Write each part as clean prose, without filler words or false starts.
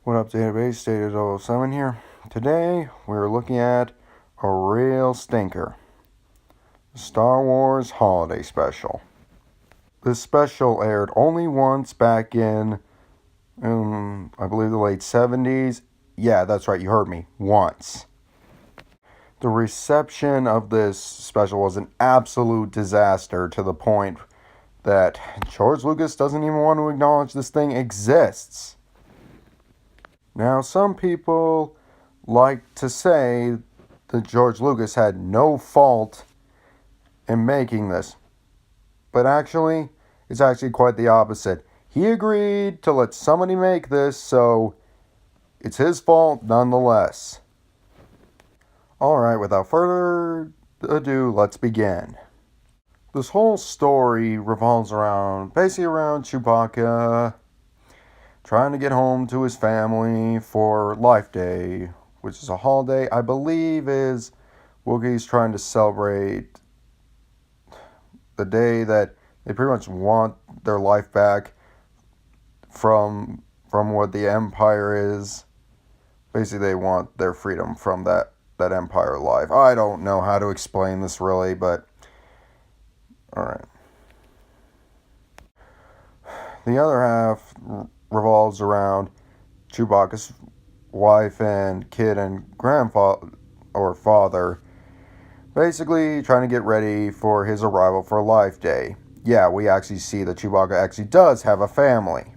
What up, database? Data007 here. Today, we're looking at a real stinker. The Star Wars Holiday Special. This special aired only once back in, I believe, the late 70s. Yeah, that's right, you heard me. Once. The reception of this special was an absolute disaster to the point that George Lucas doesn't even want to acknowledge this thing exists. Now, some people like to say that George Lucas had no fault in making this. But actually, it's actually quite the opposite. He agreed to let somebody make this, so it's his fault nonetheless. Alright, without further ado, let's begin. This whole story revolves basically around Chewbacca trying to get home to his family for Life Day, which is a holiday I believe is Wookiees trying to celebrate the day that they pretty much want their life back from what the Empire is. Basically, they want their freedom from that Empire life. I don't know how to explain this really, but alright. The other half revolves around Chewbacca's wife and kid and grandfather or father basically trying to get ready for his arrival for Life Day. Yeah, we actually see that Chewbacca actually does have a family.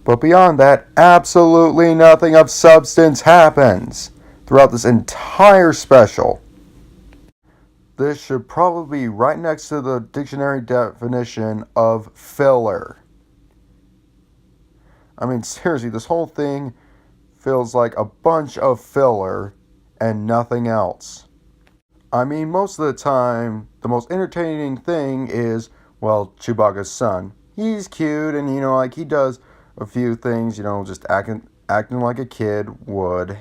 But beyond that, absolutely nothing of substance happens throughout this entire special. This should probably be right next to the dictionary definition of filler. I mean, seriously, this whole thing feels like a bunch of filler and nothing else. I mean, most of the time, the most entertaining thing is, well, Chewbacca's son. He's cute and, like he does a few things, just acting like a kid would,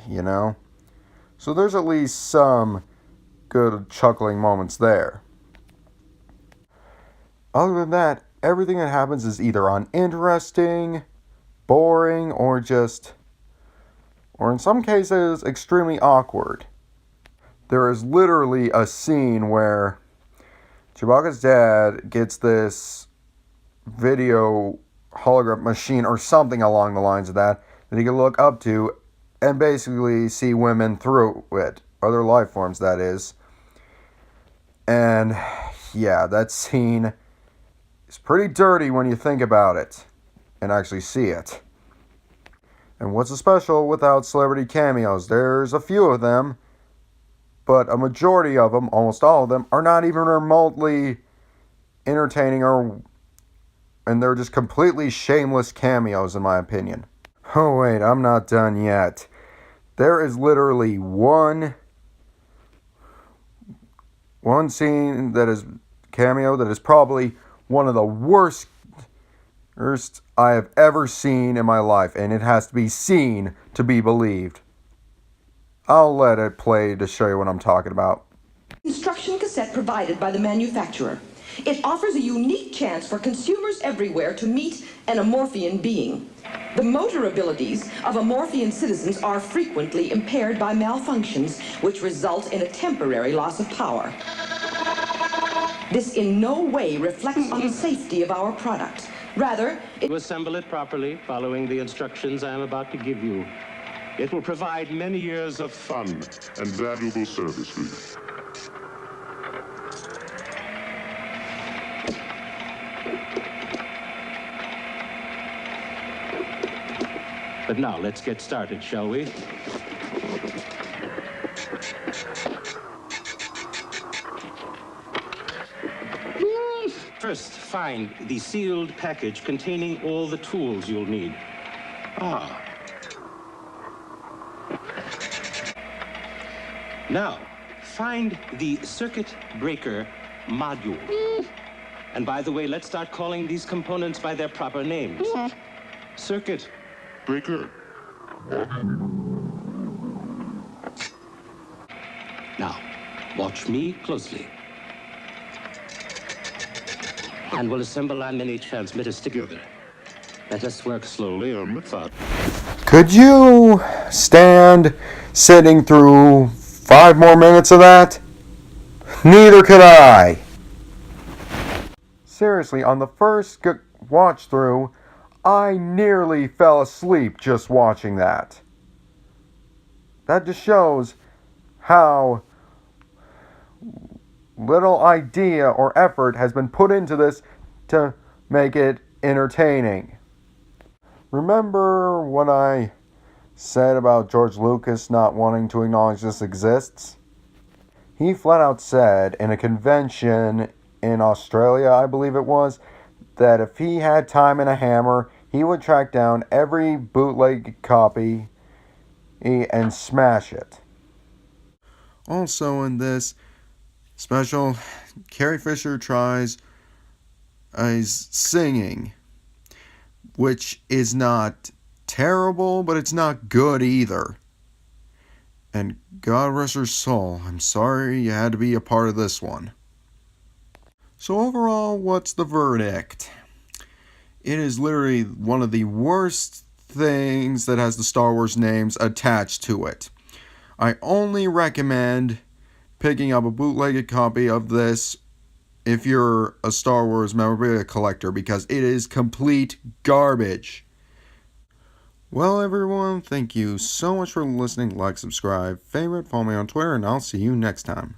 So there's at least some good chuckling moments there. Other than that, everything that happens is either uninteresting, boring, or in some cases, extremely awkward. There is literally a scene where Chewbacca's dad gets this video hologram machine or something along the lines of that he can look up to and basically see women through it. Other life forms, that is. And yeah, that scene is pretty dirty when you think about it and actually see it. And what's a special without celebrity cameos? There's a few of them, but a majority of them, almost all of them, are not even remotely entertaining and they're just completely shameless cameos in my opinion. Oh wait, I'm not done yet. There is literally one scene that is cameo that is probably one of the worst I have ever seen in my life, and it has to be seen to be believed. I'll let it play to show you what I'm talking about. Instruction cassette provided by the manufacturer. It offers a unique chance for consumers everywhere to meet an Amorphian being. The motor abilities of Amorphian citizens are frequently impaired by malfunctions, which result in a temporary loss of power. This in no way reflects on the safety of our product. Rather, to assemble it properly, following the instructions I am about to give you. It will provide many years of fun and valuable service to you. But now, let's get started, shall we? First, find the sealed package containing all the tools you'll need. Now, find the circuit breaker module. And by the way, let's start calling these components by their proper names. Circuit breaker. Now, watch me closely. And we'll assemble our mini transmitters together. Let us work slowly or method. Could you stand sitting through 5 more minutes of that? Neither could I. Seriously, on the first watch through, I nearly fell asleep just watching that. That just shows how little idea or effort has been put into this to make it entertaining. Remember what I said about George Lucas not wanting to acknowledge this exists? He flat out said in a convention in Australia, I believe it was, that if he had time and a hammer, he would track down every bootleg copy and smash it. Also in this special, Carrie Fisher tries singing, which is not terrible, but it's not good either. And God rest her soul, I'm sorry you had to be a part of this one. So overall, what's the verdict? It is literally one of the worst things that has the Star Wars names attached to it. I only recommend picking up a bootlegged copy of this if you're a Star Wars memorabilia collector, because it is complete garbage. Well, everyone, thank you so much for listening. Like, subscribe, favorite, follow me on Twitter, and I'll see you next time.